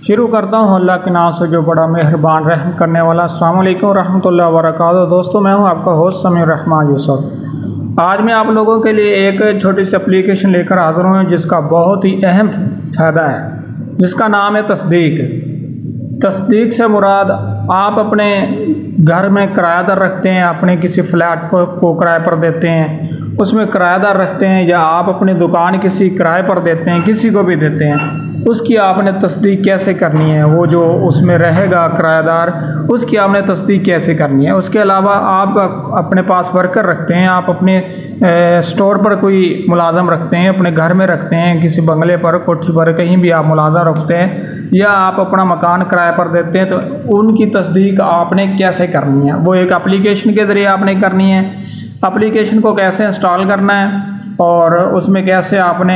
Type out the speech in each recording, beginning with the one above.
शुरू करता हूँ अल्लाह के नाम से जो बड़ा मेहरबान रहम करने वाला। अस्सलाम वालेकुम रहमतुल्लाहि व बरकातहू। दोस्तों, मैं हूँ आपका होस्ट समीर रहमान यूसुफ। आज मैं आप लोगों के लिए एक छोटी सी एप्लीकेशन लेकर हाजिर हूँ जिसका बहुत ही अहम फ़ायदा है, जिसका नाम है तस्दीक। तस्दीक से मुराद आप अपने घर में किराएदार रखते हैं, अपने किसी फ्लैट को किराए पर देते हैं, उसमें किराएदार रखते हैं, या आप अपनी दुकान किसी किराए पर देते हैं, किसी को भी देते हैं, उसकी आपने तस्दीक कैसे करनी है। वो जो उसमें रहेगा किराएदार, उसकी आपने तस्दीक कैसे करनी है। उसके अलावा आप अपने पास वर्कर रखते हैं, आप अपने स्टोर पर कोई मुलाजम रखते हैं, अपने घर में रखते हैं, किसी बंगले पर, कोठी पर, कहीं भी आप मुलाजम रखते हैं, या आप अपना मकान किराए पर देते हैं, तो उनकी तस्दीक आपने कैसे करनी है। वो एक एप्लीकेशन के ज़रिए आपने करनी है। एप्लीकेशन को कैसे इंस्टॉल करना है और उसमें कैसे आपने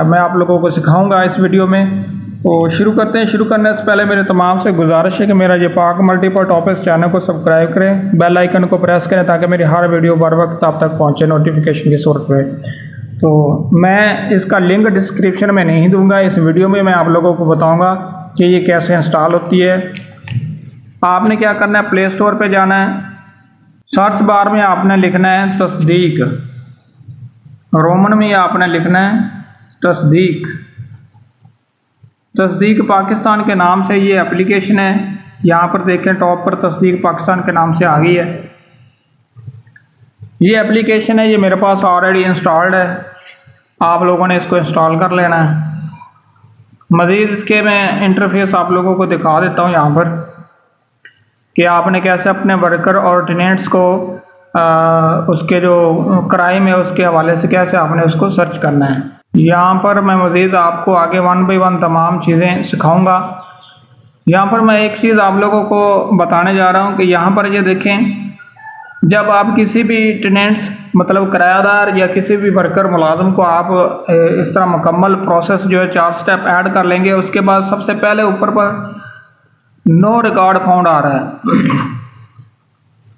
मैं आप लोगों को सिखाऊंगा इस वीडियो में। तो शुरू करते हैं। शुरू करने से पहले मेरे तमाम से गुजारिश है कि मेरा ये पाक मल्टीपल टॉपिक्स चैनल को सब्सक्राइब करें, बेल आइकन को प्रेस करें ताकि मेरी हर वीडियो बर वक्त आप तक पहुंचे नोटिफिकेशन की सूरत में। तो मैं इसका लिंक डिस्क्रिप्शन में नहीं दूंगा, इस वीडियो में मैं आप लोगों को बताऊँगा कि ये कैसे इंस्टॉल होती है। आपने क्या करना है, प्ले स्टोर पर जाना है, सर्च बार में आपने लिखना है तस्दीक, रोमन में आपने लिखना है तस्दीक। तस्दीक पाकिस्तान के नाम से ये एप्लीकेशन है। यहाँ पर देखें टॉप पर तस्दीक पाकिस्तान के नाम से आ गई है। ये एप्लीकेशन है, ये मेरे पास ऑलरेडी इंस्टॉल्ड है। आप लोगों ने इसको इंस्टॉल कर लेना है। मज़ीद इसके मैं इंटरफेस आप लोगों को दिखा देता हूँ यहाँ पर कि आपने कैसे अपने वर्कर और टेनेंट्स को उसके जो क्राइम है उसके हवाले से कैसे आपने उसको सर्च करना है। यहाँ पर मैं मज़ीद आपको आगे 1 बाय 1 तमाम चीज़ें सिखाऊंगा। यहाँ पर मैं एक चीज़ आप लोगों को बताने जा रहा हूँ कि यहाँ पर ये देखें, जब आप किसी भी टेनेंट्स मतलब किराएदार या किसी भी वर्कर मुलाजिम को आप इस तरह मुकम्मल प्रोसेस जो है 4 स्टेप ऐड कर लेंगे, उसके बाद सबसे पहले ऊपर पर नो रिकॉर्ड फाउंड आ रहा है।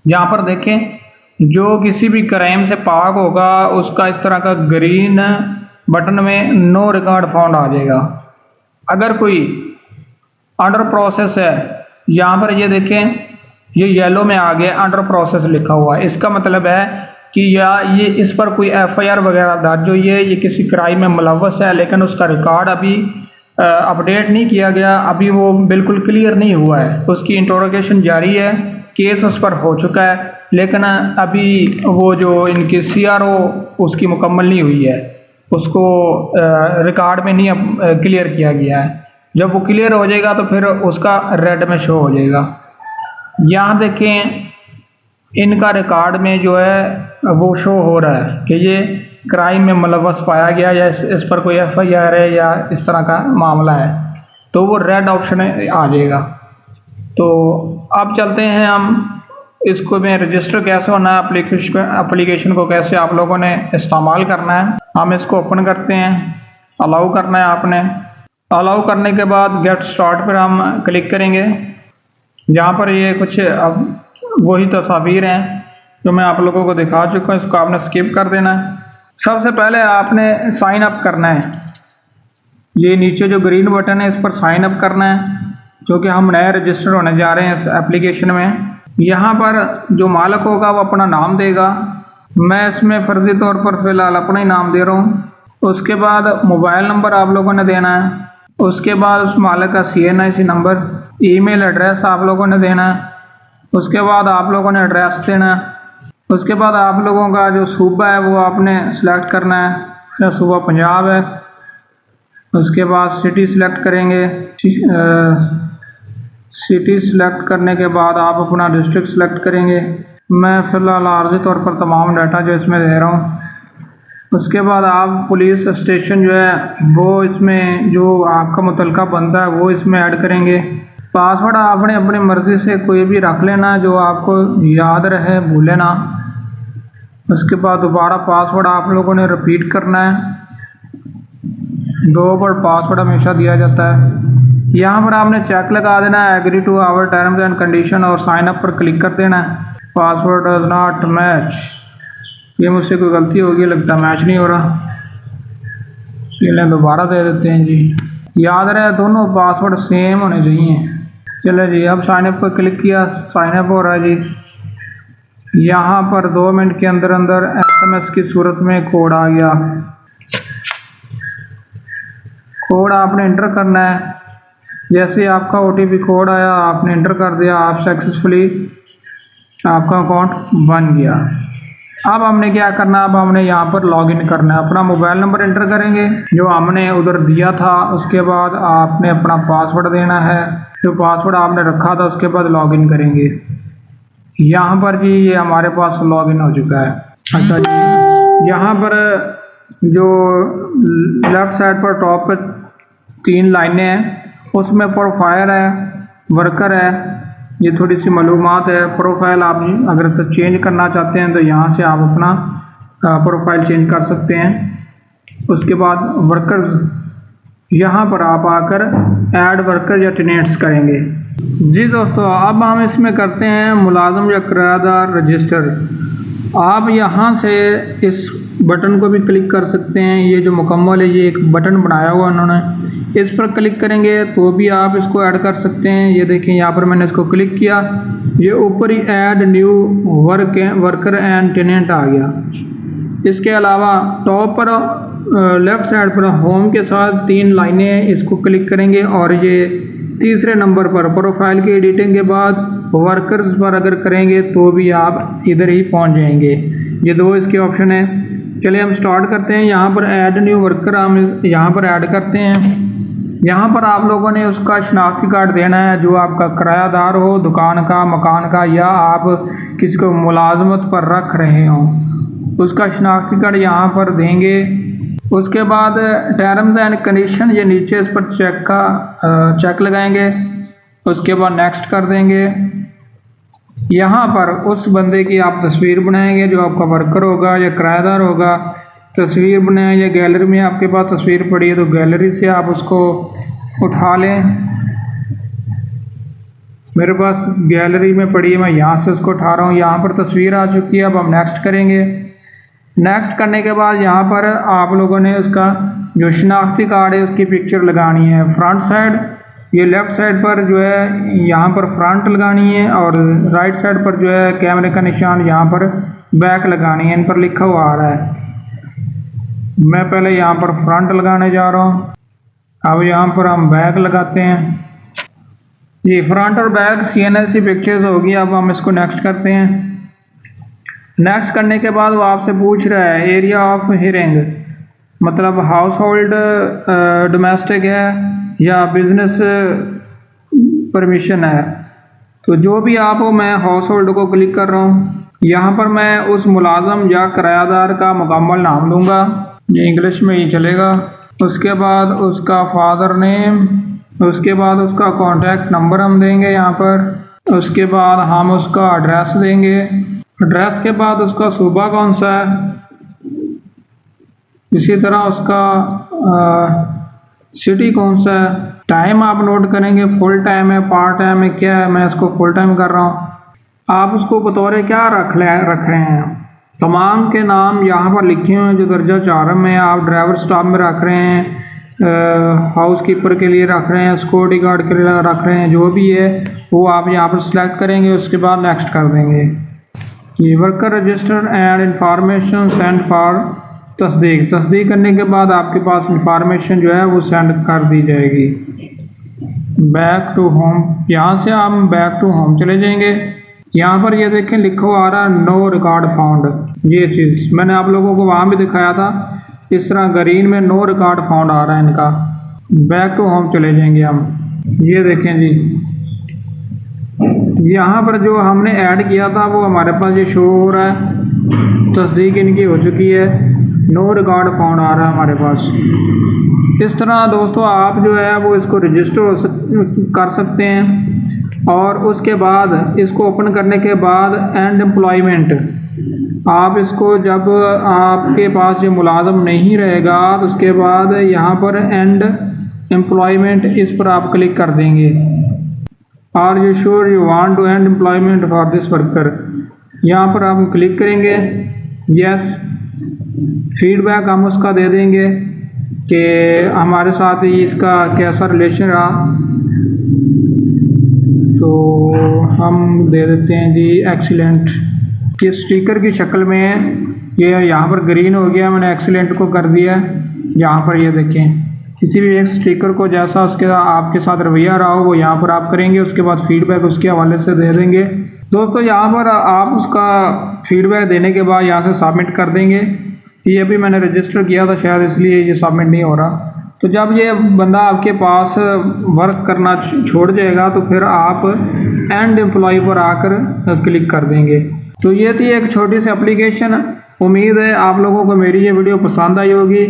यहाँ पर देखें, जो किसी भी क्राइम से पाक होगा उसका इस तरह का ग्रीन बटन में नो रिकॉर्ड फाउंड आ जाएगा। अगर कोई अंडर प्रोसेस है, यहाँ पर ये देखें, ये येलो में आ गया, अंडर प्रोसेस लिखा हुआ है। इसका मतलब है कि या ये इस पर कोई FIR वगैरह दर्ज हुई है, ये किसी क्राइम में मुलव्वस है, लेकिन उसका रिकॉर्ड अभी अपडेट नहीं किया गया, अभी वो बिल्कुल क्लियर नहीं हुआ है, उसकी इंटरोगेशन जारी है, केस उस पर हो चुका है, लेकिन अभी वो जो इनकी CRO उसकी मुकम्मल नहीं हुई है, उसको रिकॉर्ड में नहीं क्लियर किया गया है। जब वो क्लियर हो जाएगा तो फिर उसका रेड में शो हो जाएगा। यहाँ देखें, इनका रिकॉर्ड में जो है वो शो हो रहा है कि ये क्राइम में मुलव्वस पाया गया या इस पर कोई FIR है या इस तरह का मामला है, तो वो रेड ऑप्शन आ जाएगा। तो अब चलते हैं हम इसको में रजिस्टर कैसे होना है, एप्लीकेशन को कैसे आप लोगों ने इस्तेमाल करना है। हम इसको ओपन करते हैं, अलाउ करना है आपने। अलाउ करने के बाद गेट स्टार्ट पर हम क्लिक करेंगे। जहाँ पर ये कुछ अब वही तस्वीर हैं जो मैं आप लोगों को दिखा चुका हूँ, इसको आपने स्किप कर देना है। सबसे पहले आपने साइन अप करना है। ये नीचे जो ग्रीन बटन है इस पर साइन अप करना है, क्योंकि हम नए रजिस्टर होने जा रहे हैं इस एप्लीकेशन में। यहाँ पर जो मालिक होगा वो अपना नाम देगा। मैं इसमें फर्जी तौर पर फ़िलहाल अपना ही नाम दे रहा हूँ। उसके बाद मोबाइल नंबर आप लोगों ने देना है। उसके बाद उस मालिक का CNIC नंबर, ईमेल एड्रेस आप लोगों ने देना है। उसके बाद आप लोगों ने एड्रेस देना है। उसके बाद आप लोगों का जो सूबा है वो आपने सेलेक्ट करना है, या सूबा पंजाब है। उसके बाद सिटी सेलेक्ट करेंगे। सिटी सेलेक्ट करने के बाद आप अपना डिस्ट्रिक्ट सेलेक्ट करेंगे। मैं फ़िलहाल आर्जी तौर पर तमाम डाटा जो इसमें दे रहा हूँ। उसके बाद आप पुलिस स्टेशन जो है वो इसमें जो आपका मुतलका बनता है वो इसमें ऐड करेंगे। पासवर्ड आपने अपनी मर्ज़ी से कोई भी रख लेना जो आपको याद रहे, भूले ना। उसके बाद दोबारा पासवर्ड आप लोगों ने रिपीट करना है। 2 बार पासवर्ड हमेशा दिया जाता है। यहाँ पर आपने चेक लगा देना है, agree to our terms and condition, और साइन अप पर क्लिक कर देना है। पासवर्ड डज नॉट मैच, ये मुझसे कोई गलती होगी, लगता है मैच नहीं हो रहा, इसलिए दोबारा दे देते हैं जी। याद रहे दोनों पासवर्ड सेम होने चाहिए। चलो जी, अब साइन अप पर क्लिक किया, साइन अप हो रहा है जी। यहाँ पर 2 मिनट के अंदर अंदर SMS की सूरत में कोड आ गया। कोड आपने इंटर करना है। जैसे आपका OTP कोड आया, आपने इंटर कर दिया, आप सक्सेसफुली आपका अकाउंट बन गया। अब हमने क्या करना है, अब हमने यहाँ पर लॉगिन करना है। अपना मोबाइल नंबर इंटर करेंगे जो हमने उधर दिया था, उसके बाद आपने अपना पासवर्ड देना है, जो पासवर्ड आपने रखा था, उसके बाद लॉगिन करेंगे। यहाँ पर जी ये हमारे पास लॉगिन हो चुका है। अच्छा जी, यहाँ पर जो लेफ्ट साइड पर टॉप पर 3 लाइनें हैं, उसमें प्रोफाइल है, वर्कर है, ये थोड़ी सी मालूमात है। प्रोफाइल आप अगर तो चेंज करना चाहते हैं तो यहाँ से आप अपना प्रोफाइल चेंज कर सकते हैं। उसके बाद वर्कर्स, यहाँ पर आप आकर ऐड वर्कर या टेनेंट्स करेंगे। जी दोस्तों, अब हम इसमें करते हैं मुलाजम या किराएदार रजिस्टर। आप यहाँ से इस बटन को भी क्लिक कर सकते हैं। ये जो मुकम्मल है, ये एक बटन बनाया हुआ उन्होंने, इस पर क्लिक करेंगे तो भी आप इसको ऐड कर सकते हैं। ये देखें, यहाँ पर मैंने इसको क्लिक किया, ये ऊपर ही add new worker and tenant आ गया। इसके अलावा टॉप पर लेफ्ट साइड पर होम के साथ 3 लाइनें, इसको क्लिक करेंगे और ये तीसरे नंबर पर प्रोफाइल की एडिटिंग के बाद वर्कर्स पर अगर करेंगे तो भी आप इधर ही पहुंच जाएंगे। ये 2 इसके ऑप्शन है। चलिए हम स्टार्ट करते हैं। यहाँ पर ऐड न्यू वर्कर हम यहाँ पर ऐड करते हैं। यहाँ पर आप लोगों ने उसका शनाख्ती कार्ड देना है, जो आपका किरायादार हो, दुकान का, मकान का, या आप किसी को मुलाजमत पर रख रहे हो, उसका शनाख्ती कार्ड यहाँ पर देंगे। उसके बाद टर्म्स एंड कंडीशन, ये नीचे इस पर चेक लगाएंगे। उसके बाद नेक्स्ट कर देंगे। यहाँ पर उस बंदे की आप तस्वीर बनाएंगे जो आपका वर्कर होगा या किराएदार होगा। तस्वीर बनाए, या गैलरी में आपके पास तस्वीर पड़ी है तो गैलरी से आप उसको उठा लें। मेरे पास गैलरी में पड़ी है, मैं यहाँ से उसको उठा रहा हूँ। यहाँ पर तस्वीर आ चुकी है। अब हम नेक्स्ट करेंगे। नेक्स्ट करने के बाद यहाँ पर आप लोगों ने उसका जो शनाख्ती कार्ड है उसकी पिक्चर लगानी है। फ्रंट साइड, ये लेफ़्ट साइड पर जो है यहाँ पर फ्रंट लगानी है, और राइट साइड पर जो है कैमरे का निशान यहाँ पर बैक लगानी है। इन पर लिखा हुआ आ रहा है। मैं पहले यहाँ पर फ्रंट लगाने जा रहा हूँ। अब यहाँ पर हम बैक लगाते हैं। ये फ्रंट और बैक CNC पिक्चर्स होगी। अब हम इसको नेक्स्ट करते हैं। नेक्स्ट करने के बाद वो आपसे पूछ रहा है एरिया ऑफ हियरिंग, मतलब हाउस होल्ड डोमेस्टिक है या बिजनेस परमिशन है। तो जो भी आप हो, मैं हाउस होल्ड को क्लिक कर रहा हूँ। यहाँ पर मैं उस मुलाजम या किरायादार का मुकम्मल नाम दूंगा, ये इंग्लिश में ही चलेगा। उसके बाद उसका फादर नेम, उसके बाद उसका कॉन्टैक्ट नंबर हम देंगे यहाँ पर। उसके बाद हम उसका एड्रेस देंगे। एड्रेस के बाद उसका सूबा कौन सा है, इसी तरह उसका सिटी कौन सा है। टाइम आप नोट करेंगे, फुल टाइम है, पार्ट टाइम है, क्या है। मैं इसको फुल टाइम कर रहा हूँ। आप उसको बतौर क्या रख रहे हैं। तमाम के नाम यहाँ पर लिखे हुए हैं जो दर्जा 4 में आप ड्राइवर स्टाफ में रख रहे हैं, हाउस कीपर के लिए रख रहे हैं, सिक्योरिटी गार्ड के लिए रख रहे हैं, जो भी है वो आप यहाँ पर सिलेक्ट करेंगे। उसके बाद नेक्स्ट कर देंगे। ये worker register and information send for तस्दीक करने के बाद आपके पास इंफॉर्मेशन जो है वो सेंड कर दी जाएगी। बैक टू होम, यहाँ से आप बैक टू होम चले जाएंगे। यहाँ पर ये देखें लिखा हुआ आ रहा है नो रिकॉर्ड फाउंड। ये चीज़ मैंने आप लोगों को वहाँ भी दिखाया था, इस तरह ग्रीन में नो रिकॉर्ड फाउंड आ रहा है इनका। बैक टू होम चले जाएंगे हम। ये देखें जी, यहाँ पर जो हमने ऐड किया था वो हमारे पास ये शो हो रहा है, तस्दीक इनकी हो चुकी है, नो रिकॉर्ड फाउंड आ रहा है हमारे पास। इस तरह दोस्तों आप जो है वो इसको रजिस्टर कर सकते हैं। और उसके बाद इसको ओपन करने के बाद एंड एम्प्लॉयमेंट, आप इसको जब आपके पास ये मुलाजम नहीं रहेगा तो उसके बाद यहाँ पर एंड एम्प्लॉयमेंट, इस पर आप क्लिक कर देंगे। Are you sure you want to end employment for this worker, यहाँ पर आप क्लिक करेंगे। यस, फीडबैक हम उसका दे देंगे। कि हमारे साथ ही इसका कैसा रिलेशन रहा। तो हम दे देते हैं जी एक्सीलेंट, कि स्टिकर की शक्ल में ये यहाँ पर ग्रीन हो गया, मैंने एक्सीलेंट को कर दिया। यहाँ पर ये देखें, किसी भी एक स्टिकर को जैसा उसके आपके साथ रवैया रहा हो वो यहाँ पर आप करेंगे, उसके बाद फीडबैक उसके हवाले से दे देंगे। दोस्तों यहाँ पर आप उसका फीडबैक देने के बाद यहाँ से सबमिट कर देंगे। ये अभी मैंने रजिस्टर किया था, शायद इसलिए ये सबमिट नहीं हो रहा। तो जब ये बंदा आपके पास वर्क करना छोड़ जाएगा तो फिर आप एंड एम्प्लॉय पर आकर क्लिक कर देंगे। तो ये थी एक छोटी सी एप्लीकेशन। उम्मीद है आप लोगों को मेरी ये वीडियो पसंद आई होगी।